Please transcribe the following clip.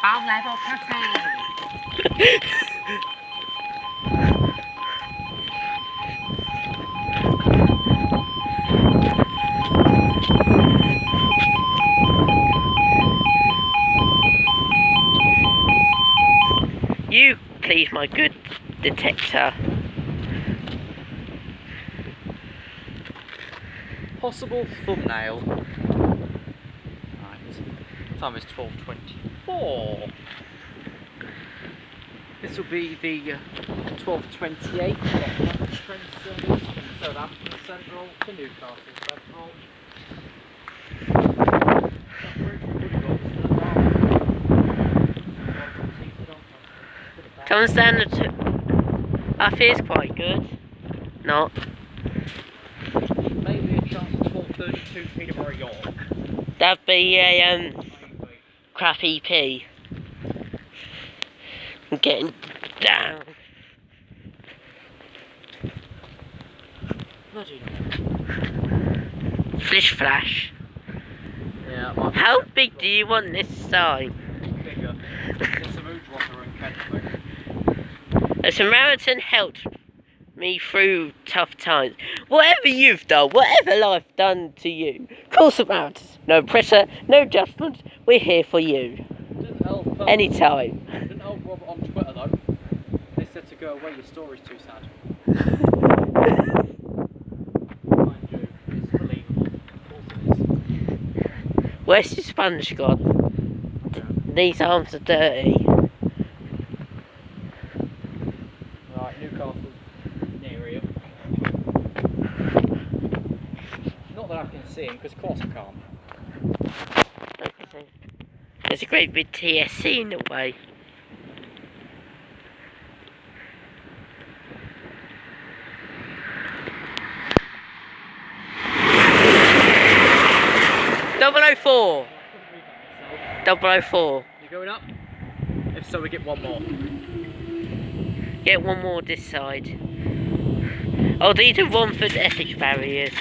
Bomb level crossing. You, please, my good detector. Possible thumbnail. Right. Time is 12:24. This will be the 12:28 train service from Southampton Central to Newcastle Central. Comes down to I feel it's quite good. Not. Maybe a chance of 12:32 Peterborough York. That'd be a crap EP. I'm getting down. Bloody Flish flash. yeah. How big do you want this sign? Bigger. It's a mood rocker in Kentwick. A Samaritan helped me through tough times. Whatever you've done, whatever life done to you, call Samaritans. No pressure, no judgment. We're here for you. Didn't help. Anytime. Didn't help Robert on Twitter though. They said to go away. Your story's too sad. Mind you, it's believable. Of course it is. Where's your sponge gone? These arms are dirty. Right, Newcastle near here. Not that I can see him, because of course I can't. There's a great big TSC in the way. .004. 004. You going up? If so, we get one more. Get one more this side. Oh, these are Romford Essex barriers.